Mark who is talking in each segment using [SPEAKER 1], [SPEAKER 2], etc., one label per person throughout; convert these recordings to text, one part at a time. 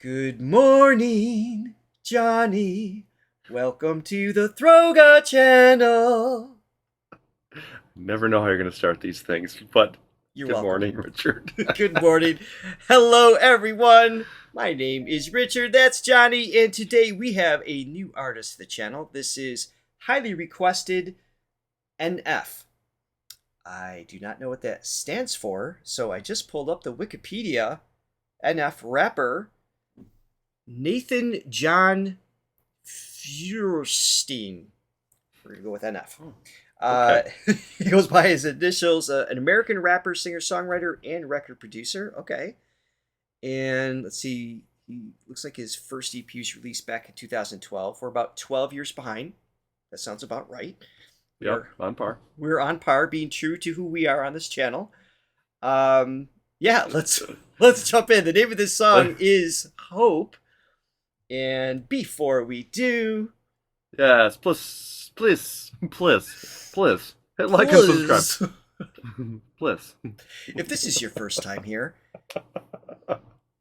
[SPEAKER 1] Good morning, Johnny. Welcome to the Throga channel.
[SPEAKER 2] Never know how you're going to start these things, but
[SPEAKER 1] You're
[SPEAKER 2] good
[SPEAKER 1] welcome.
[SPEAKER 2] morning, Richard.
[SPEAKER 1] Good morning. Hello, everyone. My name is Richard. That's Johnny. And today we have a new artist to the channel. This is highly requested NF. I do not know what that stands for, so I just pulled up the Wikipedia. NF rapper Nathan John Feuerstein. We're going to go with NF.
[SPEAKER 2] Okay.
[SPEAKER 1] He goes by his initials, an American rapper, singer, songwriter, and record producer. Okay. And let's see, he looks like his first EP was released back in 2012. We're about 12 years behind. That sounds about right.
[SPEAKER 2] Yep, on par.
[SPEAKER 1] We're on par, being true to who we are on this channel. Yeah, let's jump in. The name of this song is Hope. And before we do...
[SPEAKER 2] Yes, please, hit like and subscribe. Please.
[SPEAKER 1] If this is your first time here,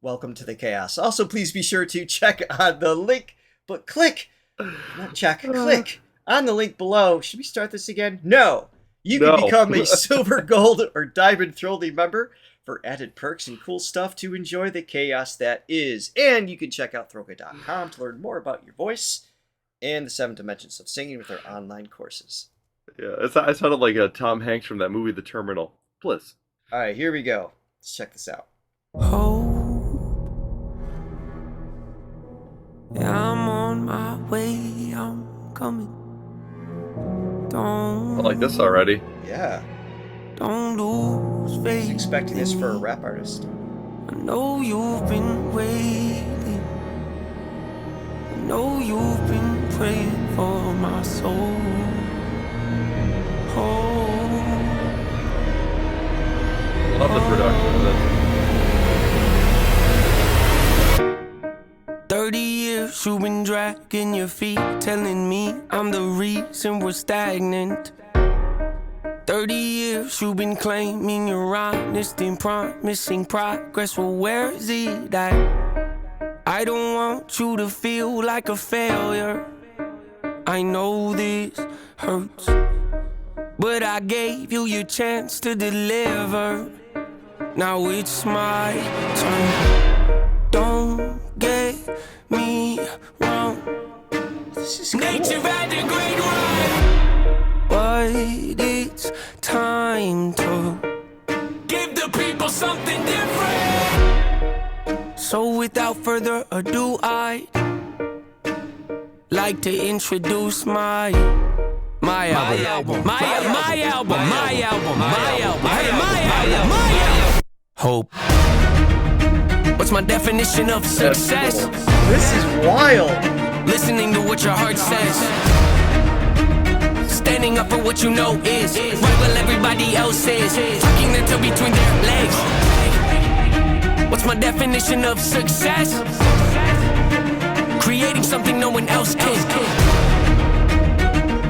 [SPEAKER 1] welcome to the chaos. Also, please be sure to check on the link, but click on the link below. Should we start this again? No. You can become a silver, gold, or diamond Throlly member for added perks and cool stuff to enjoy the chaos that is. And you can check out Throga.com to learn more about your voice and the 7 dimensions of singing with our online courses.
[SPEAKER 2] Yeah, I sounded like Tom Hanks from that movie, The Terminal. Please.
[SPEAKER 1] All right, here we go. Let's check this out.
[SPEAKER 3] Hope, yeah, I'm on my way, I'm coming. Don't
[SPEAKER 2] I like this already.
[SPEAKER 1] Yeah.
[SPEAKER 3] Don't lose faith.
[SPEAKER 1] I was expecting this for a rap artist.
[SPEAKER 3] I know you've been waiting. I know you've been praying for my soul.
[SPEAKER 2] Love the production of this.
[SPEAKER 3] 30 years you've been dragging your feet, telling me I'm the reason we're stagnant. 30 years you've been claiming you're honest and promising progress. Well, where is it at? I don't want you to feel like a failure. I know this hurts, but I gave you your chance to deliver. Now it's my turn. Don't get me wrong.
[SPEAKER 1] This is cool.
[SPEAKER 3] Nature had a great run, but it's time to give the people something different. So without further ado, I'd like to introduce my album. Hope. What's my definition of success?
[SPEAKER 1] This is wild.
[SPEAKER 3] Listening to what your heart says. Standing up for what you know is right while everybody else is. Tucking their toe between their legs. What's my definition of success? Creating something no one else can.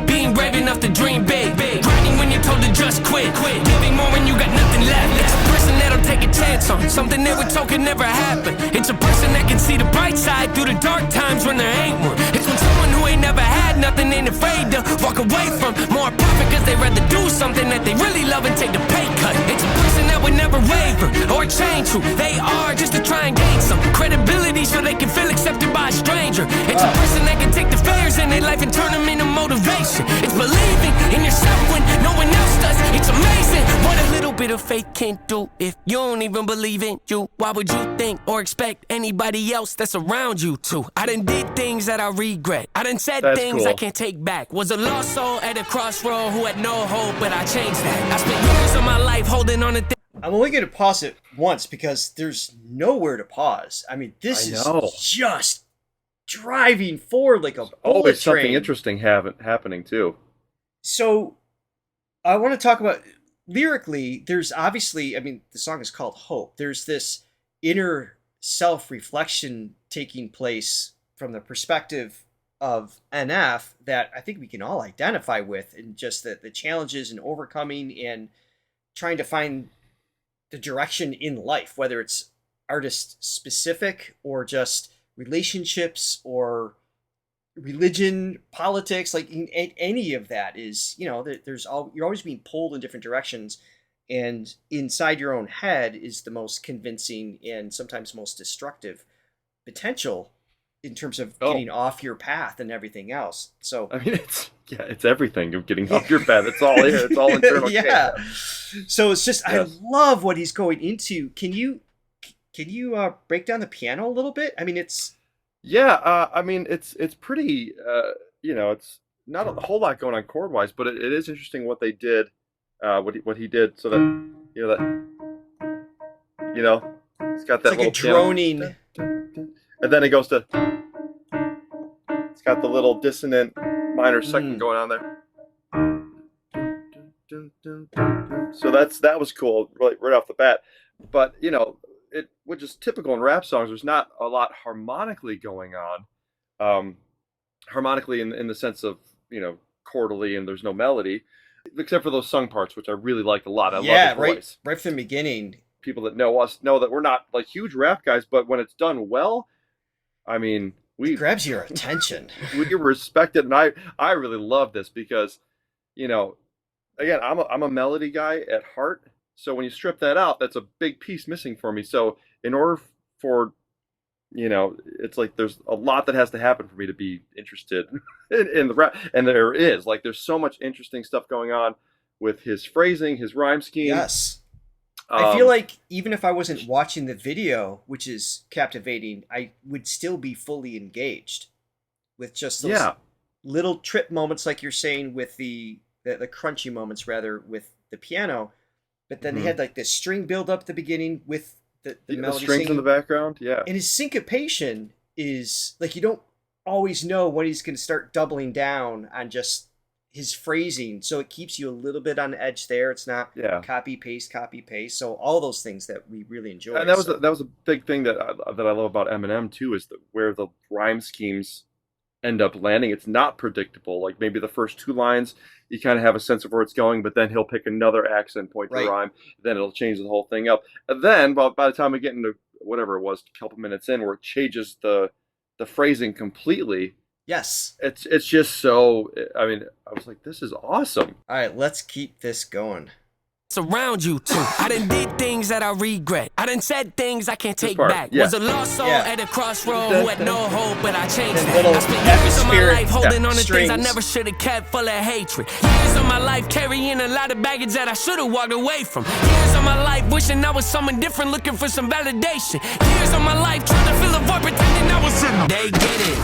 [SPEAKER 3] Being brave enough to dream big. Grinding when you're told to just quit. Giving more when you got nothing left. It's a person that'll take a chance on something they were told could never happen. It's a person that can see the bright side through the dark times when there ain't one. It's when someone who ain't never had nothing ain't afraid to walk away from more profit cause they rather do something that they really love and take the pay cut. It's a person that would never waver or change who they are just to try and gain some credibility so they can feel accepted by a stranger. It's a person that can take the failures in their life and turn them into motivation. It's believing in yourself when no one else does. It's amazing what a little bit of faith can do. If you don't even believe in you, why would you think or expect anybody else that's around you to? I done did things that I regret. I done said things I can't take back. Was a lost soul at a crossroad who had no hope, but I changed that. I spent years of my life holding on to things.
[SPEAKER 1] I'm only going to pause it once because there's nowhere to pause. I mean, this is just driving forward like a bullet
[SPEAKER 2] Always
[SPEAKER 1] train.
[SPEAKER 2] something interesting happening too.
[SPEAKER 1] So I want to talk about lyrically. There's obviously, I mean, the song is called Hope. There's this inner self-reflection taking place from the perspective of NF that I think we can all identify with, and just the challenges and overcoming and trying to find the direction in life, whether it's artist specific or just relationships or religion, politics, like any of that is, you know, you're always being pulled in different directions, and inside your own head is the most convincing and sometimes most destructive potential in terms of getting off your path and everything else. So
[SPEAKER 2] I mean, it's everything of getting off your path. It's all here. It's all internal.
[SPEAKER 1] Yeah. So it's just,
[SPEAKER 2] Yes.
[SPEAKER 1] I love what he's going into. Can you break down the piano a little bit? I mean, it's
[SPEAKER 2] I mean, it's pretty. You know, it's not a whole lot going on chord wise, but it is interesting what they did. What he did, so that it's got that
[SPEAKER 1] like
[SPEAKER 2] little
[SPEAKER 1] a droning.
[SPEAKER 2] and then it goes to. It's got the little dissonant minor second going on there. So that was cool right off the bat. But you know, which is typical in rap songs. There's not a lot harmonically going on. Harmonically in the sense of, you know, chordally, and there's no melody, except for those sung parts, which I really liked a lot. I love the voice.
[SPEAKER 1] Right from the beginning.
[SPEAKER 2] People that know us know that we're not like huge rap guys, but when it's done well, I mean,
[SPEAKER 1] It grabs your attention.
[SPEAKER 2] we respect it, and I really love this because, you know, again, I'm a melody guy at heart. So when you strip that out, that's a big piece missing for me. So in order for, you know, it's like there's a lot that has to happen for me to be interested in the rap, and there is, like, there's so much interesting stuff going on with his phrasing, his rhyme scheme.
[SPEAKER 1] Yes. I feel like even if I wasn't watching the video, which is captivating, I would still be fully engaged with just those little trip moments, like you're saying, with the crunchy moments rather with the piano. But then they had like this string build up at the beginning with the melody
[SPEAKER 2] strings
[SPEAKER 1] singing
[SPEAKER 2] in the background. Yeah.
[SPEAKER 1] And his syncopation is like, you don't always know when he's going to start doubling down on just his phrasing, so it keeps you a little bit on the edge there. It's not copy paste. So all those things that we really enjoy.
[SPEAKER 2] And that was a big thing that I love about Eminem too, is that where the rhyme schemes end up landing, it's not predictable. Like maybe the first two lines you kind of have a sense of where it's going, but then he'll pick another accent point to rhyme, then it'll change the whole thing up. And then by the time we get into whatever it was, a couple minutes in, where it changes the phrasing completely.
[SPEAKER 1] Yes.
[SPEAKER 2] It's just so, I mean, I was like, this is awesome.
[SPEAKER 1] All right, let's keep this going.
[SPEAKER 3] Around you too. I done did things that I regret. I done said things I can't take back. Was a lost soul at a crossroad who had no hope, but I changed that. I spent years of my life holding on to things I never should have kept, full of hatred. Years of my life carrying a lot of baggage that I should have walked away from. Years of my life wishing I was someone different, looking for some validation. Years of my life trying to fill a void, pretending I was in. They get it.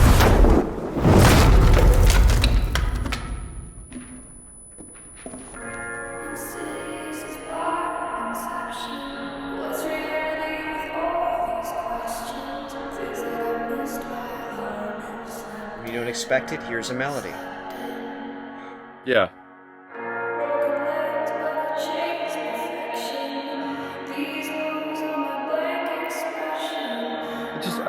[SPEAKER 1] Expected, here's a melody.
[SPEAKER 2] Yeah.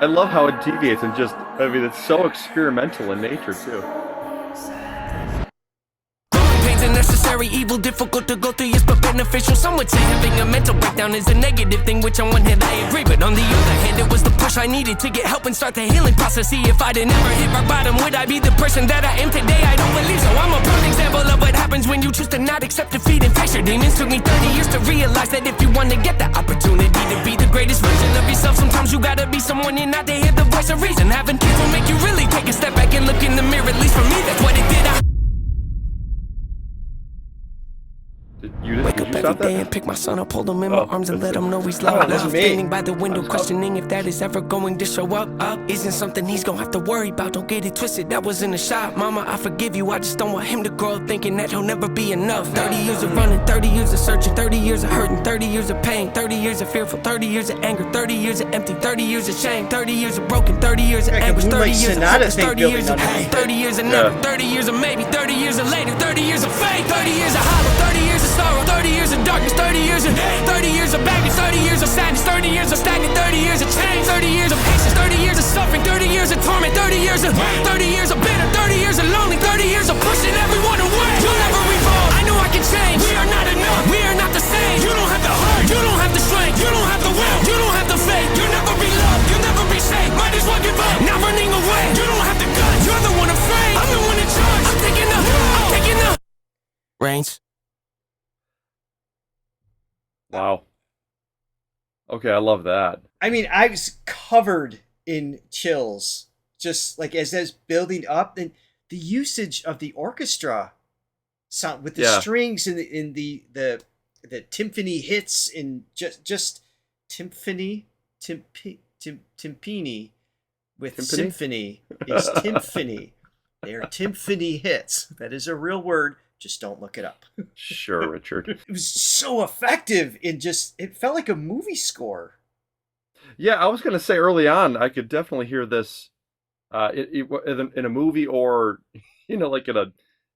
[SPEAKER 2] I love how it deviates, and just, I mean, it's so experimental in nature too.
[SPEAKER 3] Necessary evil, difficult to go through, yes, but beneficial. Some would say having a mental breakdown is a negative thing, which on one hand I agree, but on the other hand it was the push I needed to get help and start the healing process. See, if I didn't ever hit rock bottom, would I be the person that I am today? I don't believe so. I'm a prime example of what happens when you choose to not accept defeat and face your demons. Took me 30 years to realize that if you want to get the opportunity to be the greatest version of yourself, sometimes you gotta be someone you're not to hear the voice of reason. Having people make you really take a step back and look in the mirror. At least for me, that's what it did. Wake up every day and pick my son up, hold him in my arms and let him know he's loved. I'm standing by the window questioning if that is ever going to show up. Isn't something he's gonna have to worry about, don't get it twisted, that was in the shop. Mama, I forgive you, I just don't want him to grow up thinking that he'll never be enough. 30 years of running, 30 years of searching, 30 years of hurting, 30 years of pain, 30 years of fearful, 30 years of anger, 30 years of empty, 30 years of shame, 30 years of broken, 30 years of anguish, 30 years of hopeless, 30 years of hate, 30 years of never, 30 years of maybe, 30 years of later, 30 years of fate, 30 years of hollow, 30 years of sorrow, 30 years of darkness, 30 years of hate, 30 years of baggage, 30 years of sadness, 30 years of stagnant, 30 years of change, 30 years of patience, 30 years of suffering, 30 years of torment, 30 years of 30 years of bitter, 30 years of lonely, 30 years of pushing everyone away. You'll never evolve, I know I can change. We are not enough, we are not the same. You don't have the heart, you don't have the strength, you don't have the will, you don't have the faith. You're not Rains.
[SPEAKER 2] Wow. Okay, I love that.
[SPEAKER 1] I mean, I was covered in chills, just like as that's building up, and the usage of the orchestra sound with the
[SPEAKER 2] Yeah.
[SPEAKER 1] strings and the timpani hits and just timpani timpani with
[SPEAKER 2] Timpani?
[SPEAKER 1] symphony is timpani. They are timpani hits. That is a real word. Just don't look it up.
[SPEAKER 2] Sure, Richard.
[SPEAKER 1] It was so effective in just, it felt like a movie score.
[SPEAKER 2] Yeah, I was gonna say early on, I could definitely hear this in a movie or like in a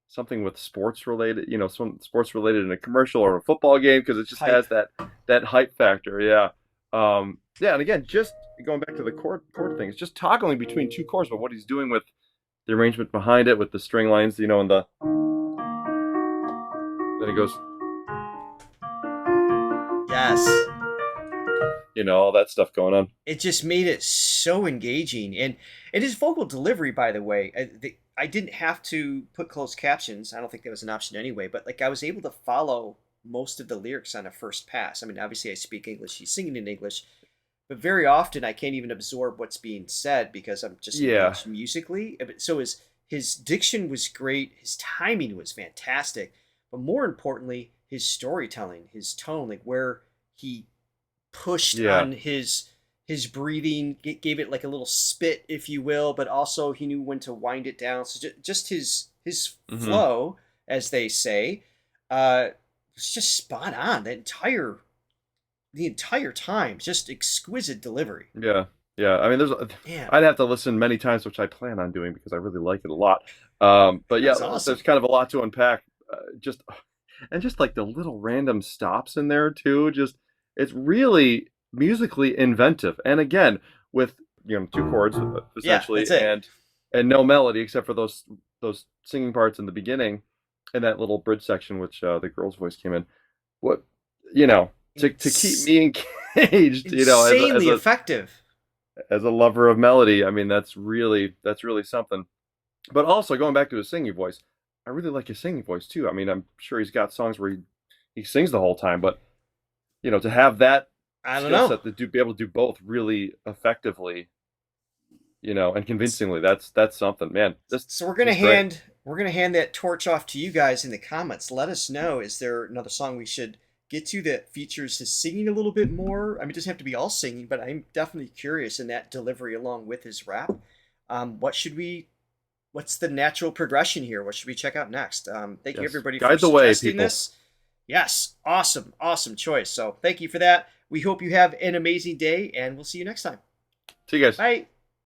[SPEAKER 2] something with sports related, some sports related in a commercial or a football game because it just has that hype factor. Yeah, yeah, and again, just going back to the chord thing, it's just toggling between two chords, but what he's doing with the arrangement behind it, with the string lines, and then it goes,
[SPEAKER 1] Yes.
[SPEAKER 2] all that stuff going on.
[SPEAKER 1] It just made it so engaging. And his vocal delivery, by the way, I didn't have to put closed captions. I don't think that was an option anyway, but like I was able to follow most of the lyrics on a first pass. I mean, obviously I speak English, he's singing in English, but very often I can't even absorb what's being said because I'm just engaged musically. So his diction was great, his timing was fantastic, but more importantly, his storytelling, his tone, like where he pushed on his breathing, gave it like a little spit, if you will, but also he knew when to wind it down. So just his flow, as they say, was just spot on the entire time. Just exquisite delivery.
[SPEAKER 2] Yeah. I mean, I'd have to listen many times, which I plan on doing because I really like it a lot. But yeah,
[SPEAKER 1] awesome.
[SPEAKER 2] There's kind of a lot to unpack. Just like the little random stops in there too. It's really musically inventive, and again with two chords essentially, and no melody except for those singing parts in the beginning and that little bridge section which the girl's voice came in. What to keep me engaged,
[SPEAKER 1] insanely effective.
[SPEAKER 2] As a lover of melody, I mean that's really something. But also going back to his singing voice, I really like his singing voice too. I mean, I'm sure he's got songs where he sings the whole time, but to have that skill set to be able to do both really effectively, and convincingly, that's something, man.
[SPEAKER 1] So we're gonna hand that torch off to you guys in the comments. Let us know, is there another song we should get to that features his singing a little bit more? I mean, it doesn't have to be all singing, but I'm definitely curious in that delivery along with his rap. What's the natural progression here? What should we check out next? Thank you everybody for suggesting this. Yes, awesome choice. So thank you for that. We hope you have an amazing day, and we'll see you next time.
[SPEAKER 2] See you guys.
[SPEAKER 1] Bye.